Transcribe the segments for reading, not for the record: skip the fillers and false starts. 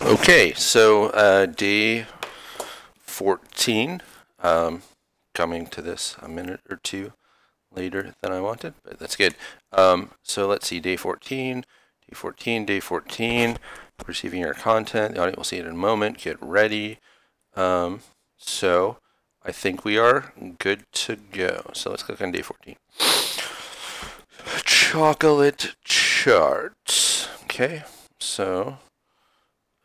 Okay, so day 14, coming to this a minute or two later than I wanted, but that's good. So let's see, day 14, receiving your content. The audience will see it in a moment. Get ready. So I think we are good to go. So let's click on day 14. Chocolate charts. Okay, so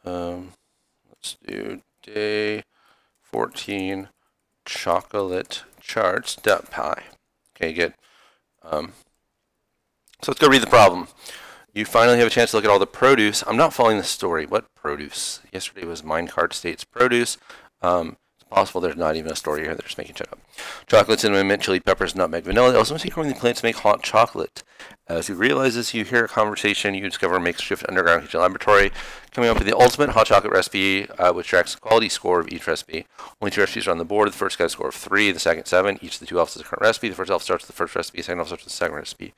let's do day 14 chocolate charts.py. Okay, good. So let's go read the problem. You finally have a chance to look at all the produce. I'm not following the story. What produce? Yesterday was minecart states produce. It's possible there's not even a story here. They're just making shit up. Chocolate, cinnamon, mint, chili peppers, nutmeg, vanilla. They also must be growing the plants to make hot chocolate. As you realize this, you hear a conversation. You discover a makeshift underground kitchen laboratory, coming up with the ultimate hot chocolate recipe, which tracks the quality score of each recipe. Only 2 recipes are on the board. The first got a score of 3, the second 7. Each of the 2 elves is a current recipe. The first elf starts with the first recipe, the second elf starts with the second recipe.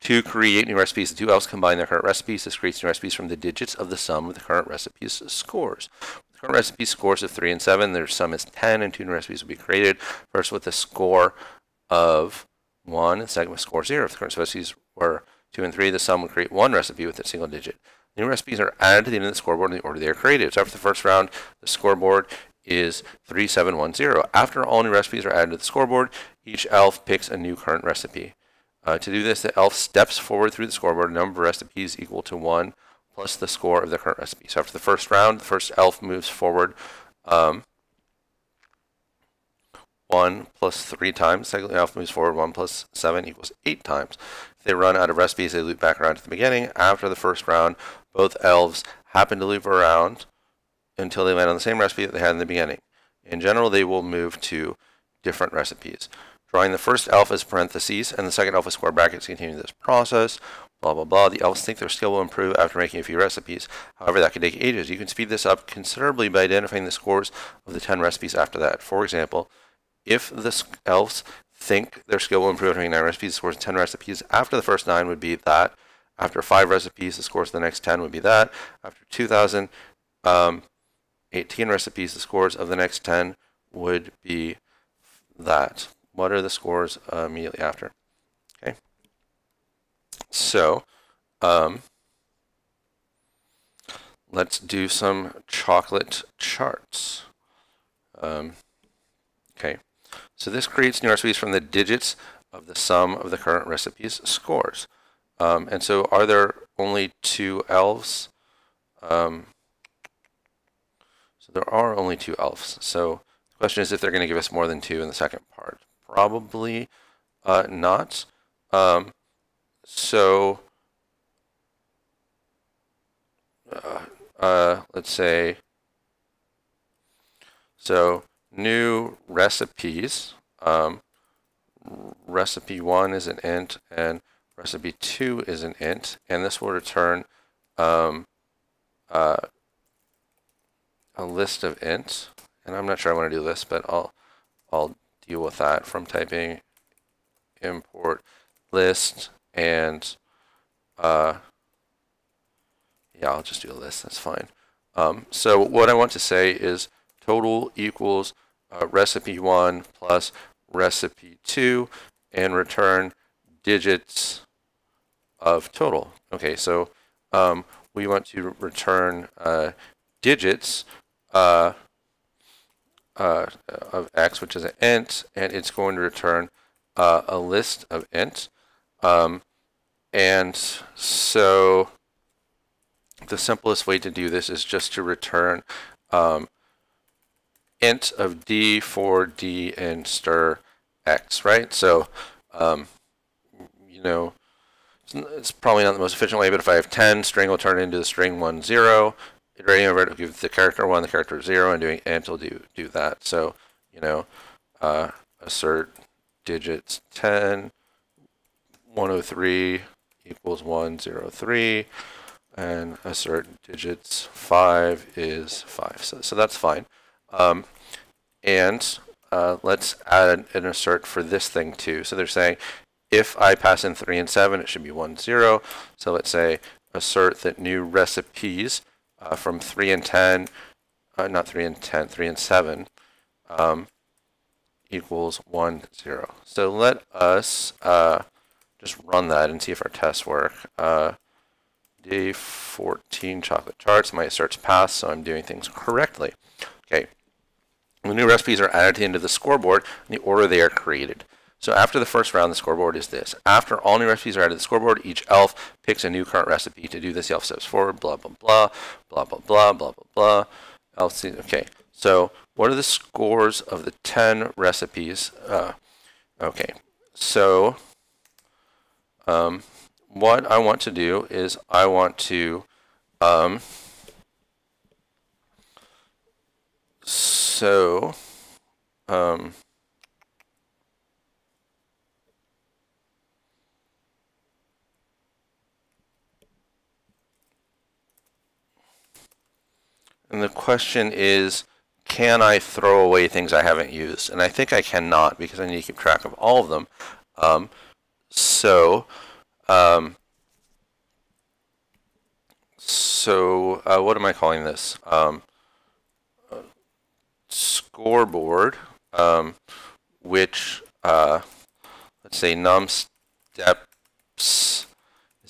To create new recipes, the 2 elves combine their current recipes. This creates new recipes from the digits of the sum of the current recipes' scores. The current recipe scores of 3 and 7. Their sum is 10, and 2 new recipes will be created. First with a score of 1, and second with score 0. If the current recipes were 2 and 3, the sum would create 1 recipe with a single digit. New recipes are added to the end of the scoreboard in the order they are created. So after the first round, the scoreboard is 3, 7, 1, 0. After all new recipes are added to the scoreboard, each elf picks a new current recipe. To do this, the elf steps forward through the scoreboard, a number of recipes equal to 1 plus the score of the current recipe. So after the first round, the first elf moves forward 1 plus 3 times. Second elf moves forward 1 plus 7 equals 8 times. If they run out of recipes, they loop back around to the beginning. After the first round, both elves happen to loop around until they land on the same recipe that they had in the beginning. In general, they will move to different recipes. Drawing the first elf as parentheses and the second elf as square brackets to continue this process. Blah, blah, blah. The elves think their skill will improve after making a few recipes. However, that could take ages. You can speed this up considerably by identifying the scores of the 10 recipes after that. For example, if the elves think their skill will improve after making 9 recipes, the scores of 10 recipes after the first 9 would be that. After 5 recipes, the scores of the next 10 would be that. After 2018 recipes, the scores of the next 10 would be that. What are the scores immediately after? Okay. So, let's do some chocolate charts. Okay. So this creates new recipes from the digits of the sum of the current recipes' scores. And so are there only 2 elves? So there are only 2 elves. So the question is if they're going to give us more than 2 in the second part. Probably not. So let's say, so new recipes, recipe 1 is an int and recipe 2 is an int, and this will return a list of ints. And I'm not sure I want to do this, but I'll deal with that from typing import list and yeah, I'll just do a list, that's fine. So what I want to say is total equals recipe 1 plus recipe 2 and return digits of total. Okay, so we want to return digits of x, which is an int, and it's going to return a list of int. And so the simplest way to do this is just to return int of d for d and stir x, right? So, you know, it's probably not the most efficient way, but if I have 10, string will turn into the string 1, 0. Iterating over it will give the character 1, the character 0, and doing int will do that. So, you know, assert digits 10, 103 equals 103, and assert digits 5 is 5. So that's fine. And let's add an assert for this thing too. So they're saying if I pass in 3 and 7, it should be 1, 0. So let's say assert that new recipes from 3 and 10, not 3 and 10, 3 and 7 equals 1, 0. So let us just run that and see if our tests work. Day 14 chocolate tarts. My search passed, so I'm doing things correctly. Okay. The new recipes are added to the end of the scoreboard in the order they are created. So after the first round, the scoreboard is this. After all new recipes are added to the scoreboard, each elf picks a new current recipe. To do this, the elf steps forward, blah, blah, blah, blah, blah, blah, blah, blah, blah. Elf, okay, so what are the scores of the 10 recipes? Okay, so what I want to do is I want to and the question is, can I throw away things I haven't used? And I think I cannot because I need to keep track of all of them. What am I calling this? Scoreboard, which, let's say num steps is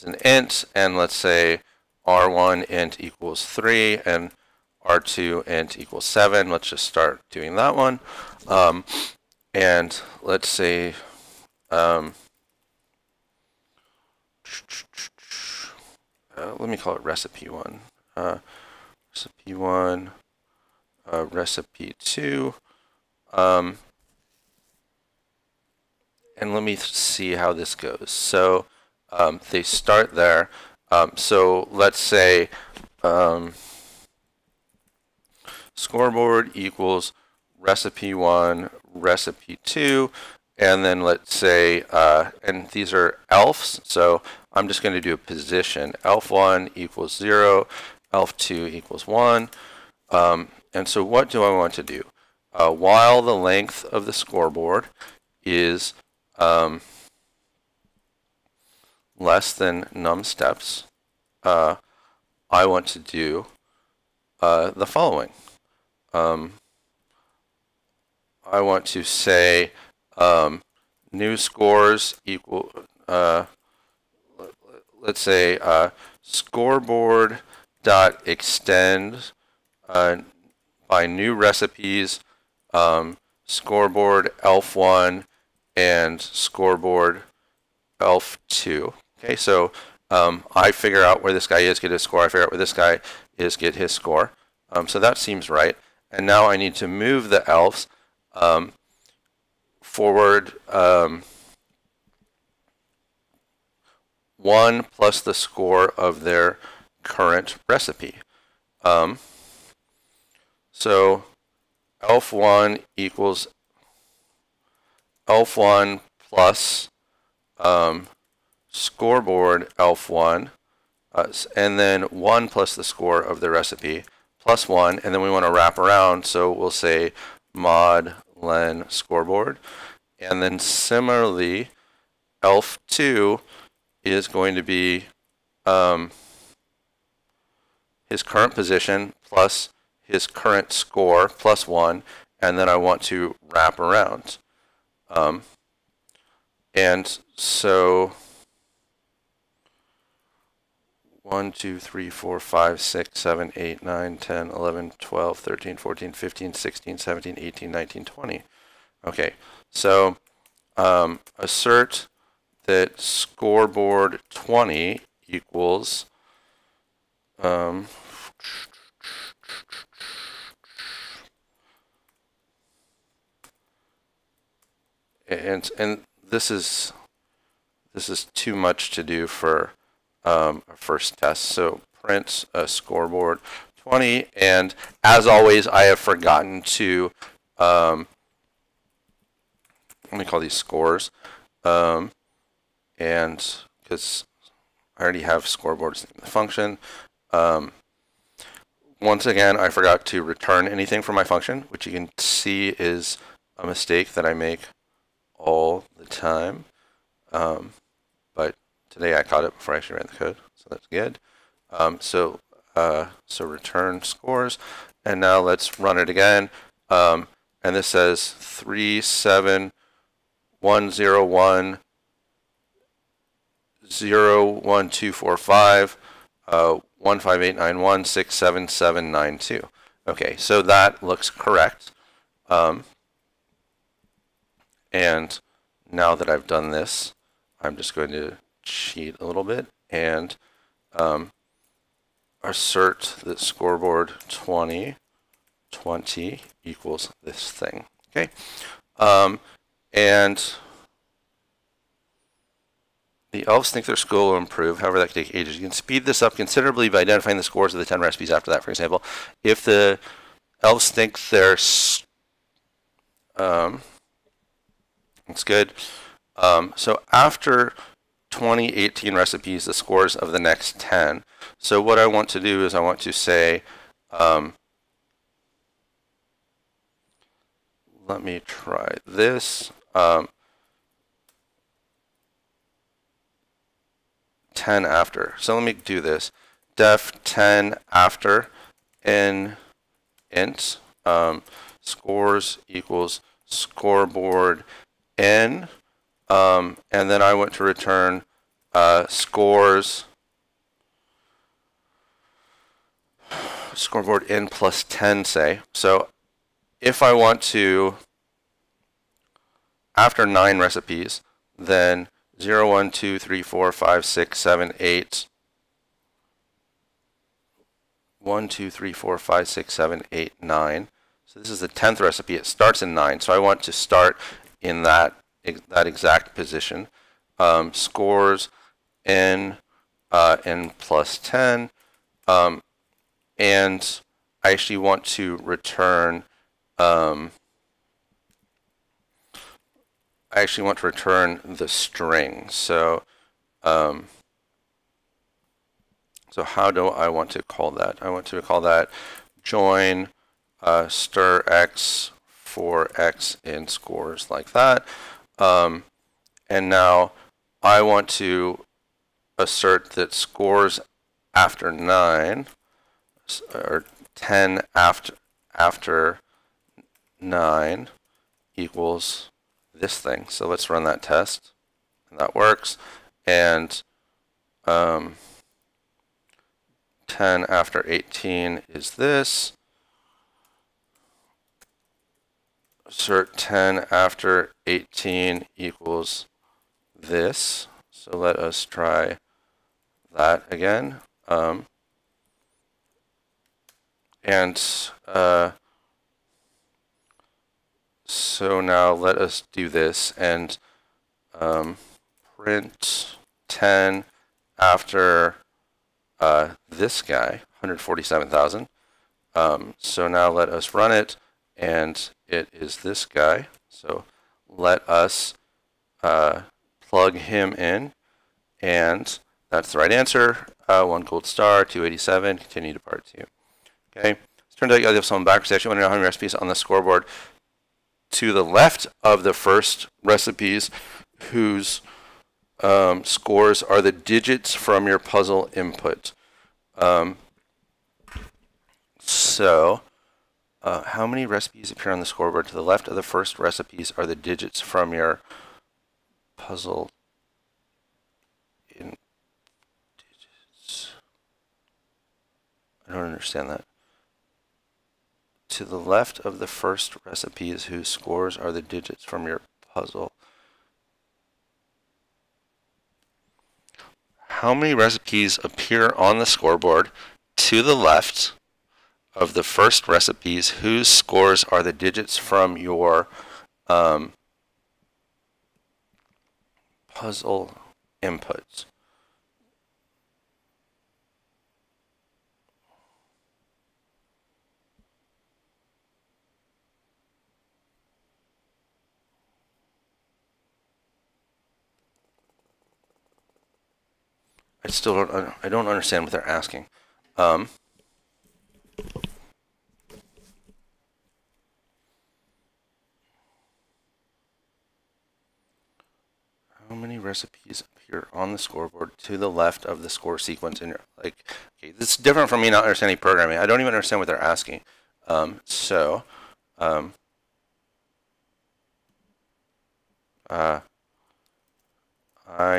an int, and let's say R1 int equals 3, and R2 int equals 7. Let's just start doing that one. And let's say let me call it recipe 1. Recipe 1, recipe 2. And let me see how this goes. So they start there. So let's say scoreboard equals recipe 1, recipe 2, and then let's say, and these are elfs, so I'm just going to do a position. Elf 1 equals 0, elf 2 equals 1. And so what do I want to do? While the length of the scoreboard is less than num steps, I want to do the following. I want to say new scores equal, let's say scoreboard dot extend by new recipes, scoreboard elf 1 and scoreboard elf 2. Okay, so I figure out where this guy is, get his score. I figure out where this guy is, get his score. So that seems right. And now I need to move the elves forward 1 plus the score of their current recipe. So elf 1 equals elf 1 plus scoreboard elf 1, and then 1 plus the score of the recipe, plus 1, and then we want to wrap around, so we'll say mod len scoreboard. And then similarly, elf 2 is going to be his current position plus his current score plus 1, and then I want to wrap around. And so 1, 2, 3, 4, 5, 6, 7, 8, 9, 10, 11, 12, 13, 14, 15, 16, 17, 18, 19, 20. Okay, so assert that scoreboard 20 equals and this is too much to do for our first test. So print scoreboard 20, and as always, I have forgotten to let me call these scores, and because I already have scoreboards in the function. Once again, I forgot to return anything from my function, which you can see is a mistake that I make all the time. But today I caught it before I actually ran the code, so that's good. So so return scores, and now let's run it again. And this says 37101 01245 15891 67792. Okay, so that looks correct. And now that I've done this, I'm just going to cheat a little bit and assert that scoreboard 2020 equals this thing. Okay, and the elves think their school will improve. However, that can take ages. You can speed this up considerably by identifying the scores of the 10 recipes after that. For example, if the elves think their it's good. So after 2018 recipes, the scores of the next 10. So what I want to do is I want to say, let me try this. 10 after. So let me do this. Def 10 after in int scores equals scoreboard n, and then I want to return scores scoreboard n plus 10, say. So if I want to, after 9 recipes, then 0, 1, 2, 3, 4, 5, 6, 7, 8. 1, 2, 3, 4, 5, 6, 7, 8, 9. So this is the 10th recipe. It starts in 9. So I want to start in that exact position. Scores n plus 10. And I actually want to return the string. So so how do I want to call that? I want to call that join stir x for x in scores, like that. And now I want to assert that scores after 9, or 10 after 9 equals this thing. So let's run that test, and that works. And 10 after 18 is this. Assert 10 after 18 equals this. So let us try that again. So now let us do this and print 10 after this guy, 147,000. So now let us run it, and it is this guy. So let us plug him in, and that's the right answer. 1 gold star, 287, continue to part 2. Okay, it turns out you have some backwards. I actually want to know how many recipes on the scoreboard to the left of the first recipes whose scores are the digits from your puzzle input. How many recipes appear on the scoreboard to the left of the first recipes are the digits from your puzzle in digits? I don't understand that. To the left of the first recipes whose scores are the digits from your puzzle. How many recipes appear on the scoreboard to the left of the first recipes whose scores are the digits from your puzzle inputs? I don't understand what they're asking. How many recipes appear on the scoreboard to the left of the score sequence in your, like, okay, this is different from me not understanding programming. I don't even understand what they're asking. I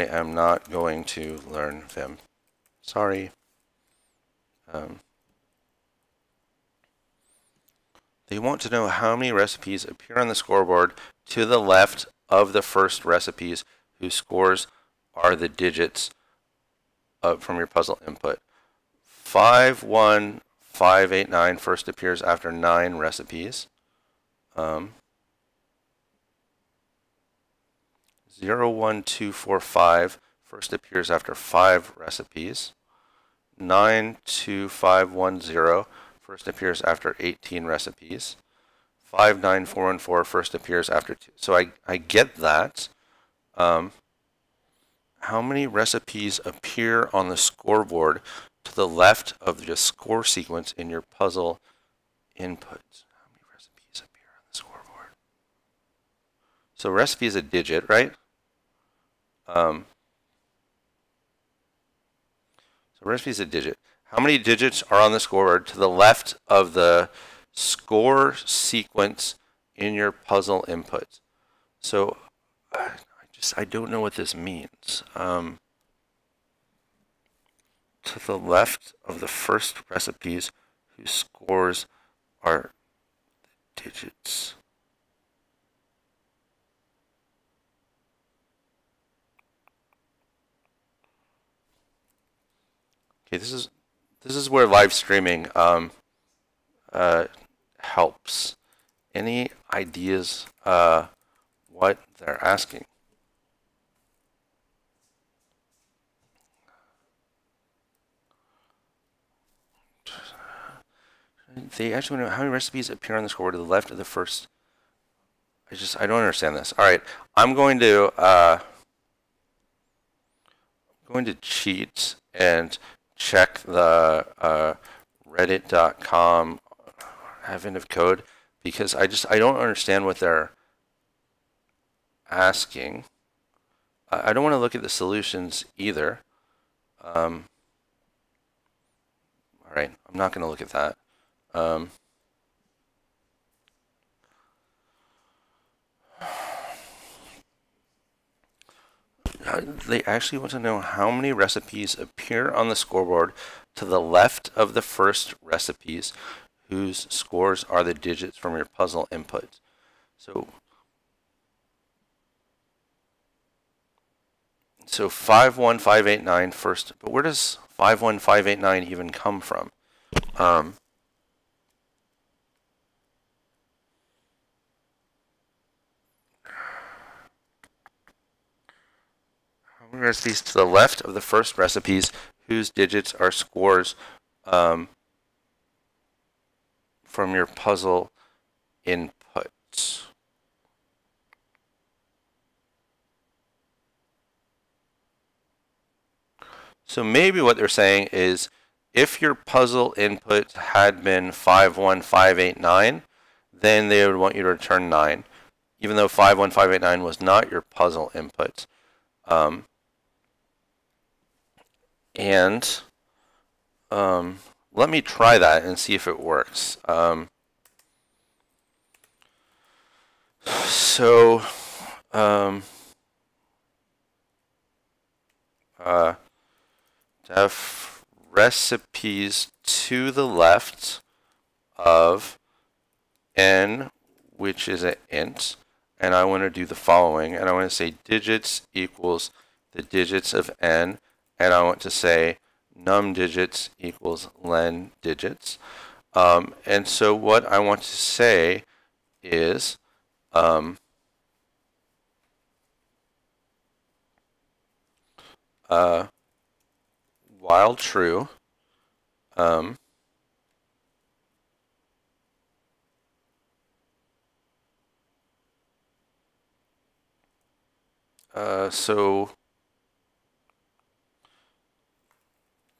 am not going to learn Vim. Sorry. They want to know how many recipes appear on the scoreboard to the left of the first recipes whose scores are the digits from your puzzle input. 51589 first appears after 9 recipes. 01245 first appears after 5 recipes. 92510 first appears after 18 recipes. 59414 first appears after 2. So I get that. How many recipes appear on the scoreboard to the left of the score sequence in your puzzle inputs? How many recipes appear on the scoreboard? So recipe is a digit, right? So recipe is a digit. How many digits are on the scoreboard to the left of the score sequence in your puzzle inputs? So I don't know what this means. To the left of the first recipes whose scores are digits. Okay, this is where live streaming helps. Any ideas what they're asking? They actually want to know how many recipes appear on the scoreboard to the left of the first. I don't understand this. All right, I'm going to cheat and check the reddit.com advent of code, because I don't understand what they're asking. I don't want to look at the solutions either. All right, I'm not going to look at that. They actually want to know how many recipes appear on the scoreboard to the left of the first recipes whose scores are the digits from your puzzle inputs. So 51589 first, but where does 51589 even come from? How many recipes to the left of the first recipes whose digits are scores from your puzzle inputs? So maybe what they're saying is, if your puzzle input had been 51589, then they would want you to return 9, even though 51589 was not your puzzle input. Let me try that and see if it works. To have recipes to the left of n, which is an int, and I want to do the following, and I want to say digits equals the digits of n, and I want to say num digits equals len digits. And so what I want to say is while true,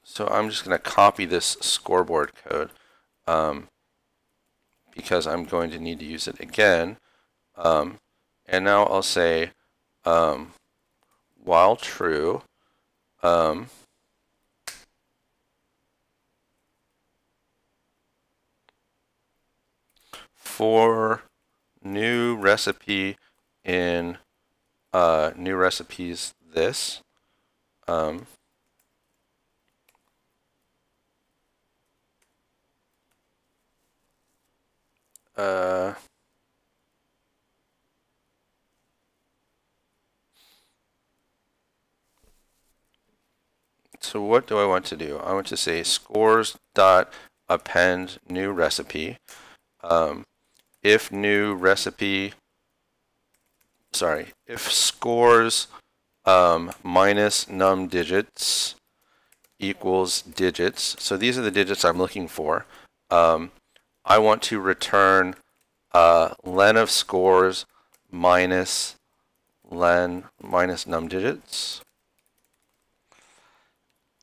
so I'm just going to copy this scoreboard code because I'm going to need to use it again. And now I'll say while true, for new recipe in new recipes this, so what do I want to do? I want to say scores dot append new recipe. If new recipe, sorry, if scores minus num digits equals digits, so these are the digits I'm looking for. I want to return len of scores minus len minus num digits.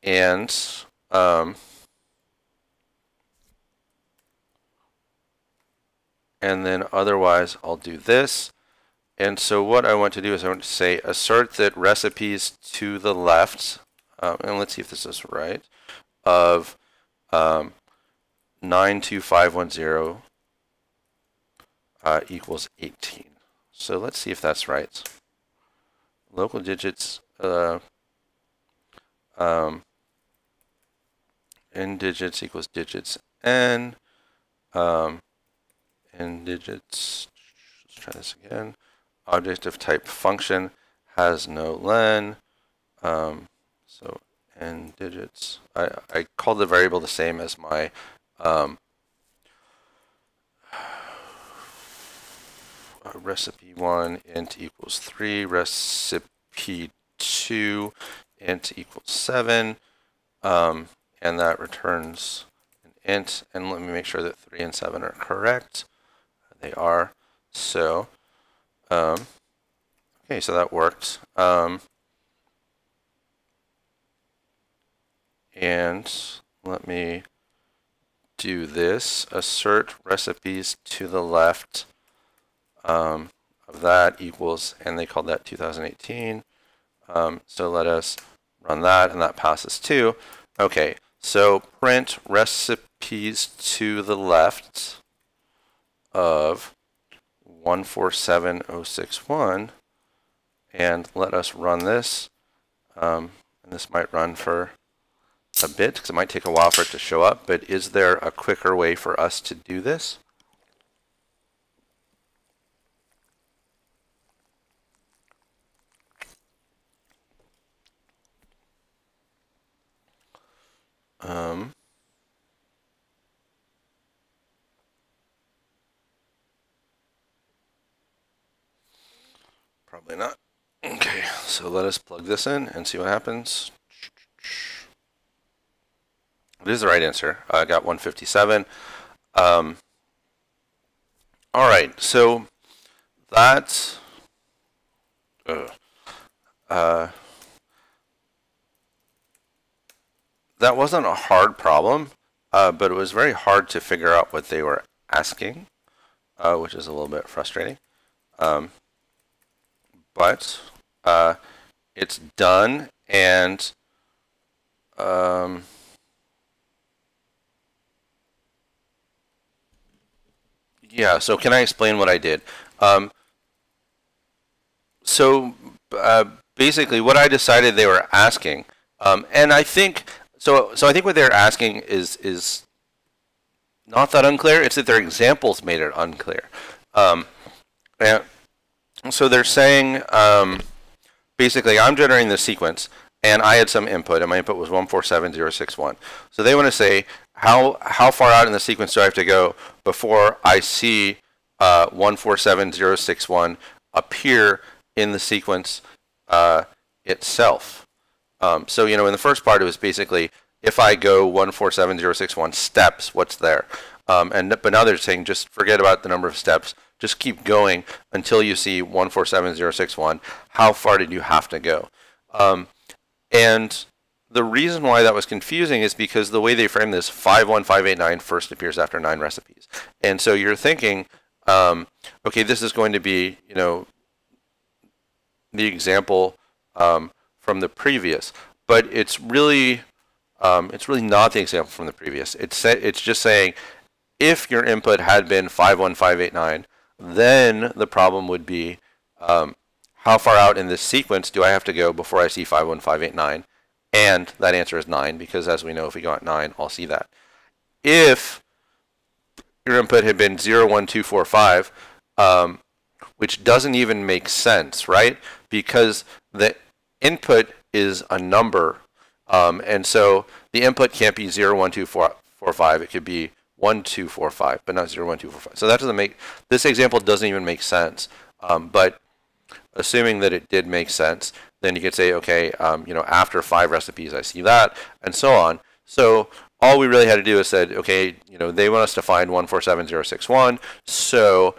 And then otherwise I'll do this. And so what I want to do is I want to say assert that recipes to the left, and let's see if this is right, of 92510 equals 18. So let's see if that's right. Local digits, n digits equals digits n, n digits, let's try this again. Object of type function has no len, so n digits. I called the variable the same as my recipe 1 int equals 3, recipe 2 int equals 7, and that returns an int. And let me make sure that 3 and 7 are correct. They are. So okay, so that worked. And let me do this. Assert recipes to the left of that equals, and they called that 2018. So let us run that, and that passes too. Okay, so print recipes to the left of 147061, and let us run this. And this might run for a bit because it might take a while for it to show up, but is there a quicker way for us to do this? Probably not. Okay, so let us plug this in and see what happens. It is the right answer. I got 157. All right, so that that wasn't a hard problem, but it was very hard to figure out what they were asking, which is a little bit frustrating. But it's done, and yeah, so can I explain what I did? Basically what I decided they were asking, and I think, so I think what they're asking is not that unclear, it's that their examples made it unclear. And so they're saying, basically I'm generating the sequence, and I had some input, and my input was 147061. So they want to say, how far out in the sequence do I have to go before I see 147061 appear in the sequence itself? So, you know, in the first part, it was basically, if I go 147061 steps, what's there? But now they're saying, just forget about the number of steps. Just keep going until you see 147061. How far did you have to go? And the reason why that was confusing is because the way they frame this, 51589 first appears after 9 recipes. And so you're thinking, okay, this is going to be, you know, the example from the previous, but it's really not the example from the previous. It's just saying if your input had been 51589, then the problem would be how far out in this sequence do I have to go before I see 51589? And that answer is 9, because as we know, if we go at 9, I'll see that. If your input had been 01245, which doesn't even make sense, right? Because the input is a number, and so the input can't be 01245. It could be 1245, but not 01245. So that doesn't make, this example doesn't even make sense. But assuming that it did make sense, then you could say, okay, after 5 recipes, I see that, and so on. So all we really had to do is said, okay, they want us to find 147061. So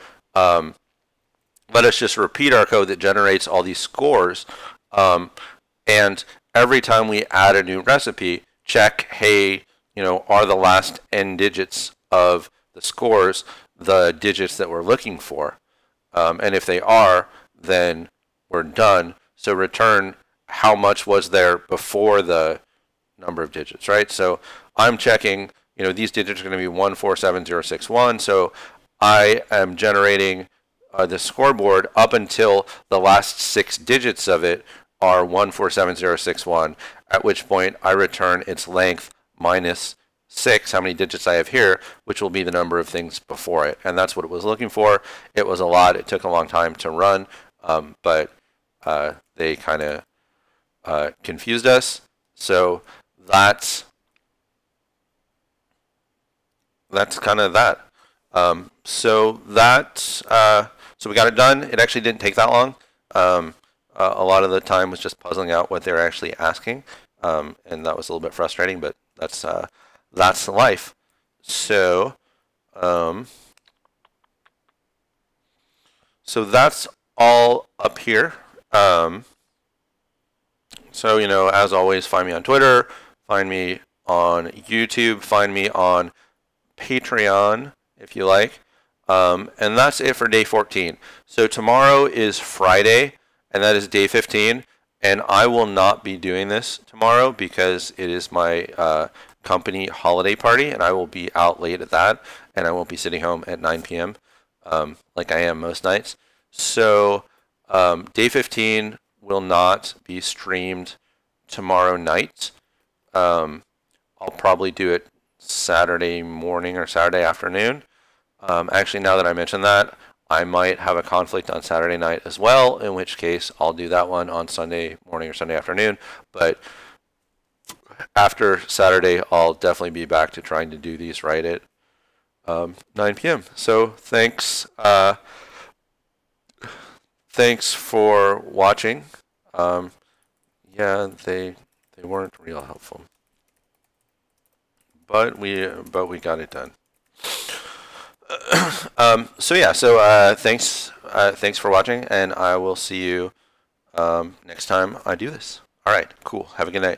let us just repeat our code that generates all these scores. And every time we add a new recipe, check, hey, are the last n digits of the scores the digits that we're looking for? And if they are, then we're done. So return how much was there before the number of digits, right? So I'm checking, these digits are going to be 147061. So I am generating the scoreboard up until the last 6 digits of it are 147061, at which point I return its length minus 6, how many digits I have here, which will be the number of things before it. And that's what it was looking for. It was a lot. It took a long time to run, but they kind of confused us. So that's kind of that. So we got it done. It actually didn't take that long. A lot of the time was just puzzling out what they were actually asking, and that was a little bit frustrating, but that's life. So so that's all up here. So as always, find me on Twitter, find me on YouTube, find me on Patreon if you like. And that's it for day 14. So tomorrow is Friday, and that is day 15. And I will not be doing this tomorrow because it is my company holiday party, and I will be out late at that, and I won't be sitting home at 9 p.m. Like I am most nights. So day 15 will not be streamed tomorrow night. I'll probably do it Saturday morning or Saturday afternoon. Actually, now that I mention that, I might have a conflict on Saturday night as well, in which case I'll do that one on Sunday morning or Sunday afternoon. But after Saturday, I'll definitely be back to trying to do these right at 9 p.m. So thanks for watching. Yeah, they weren't real helpful, but we got it done. Thanks for watching, and I will see you next time I do this. All right, cool. Have a good night.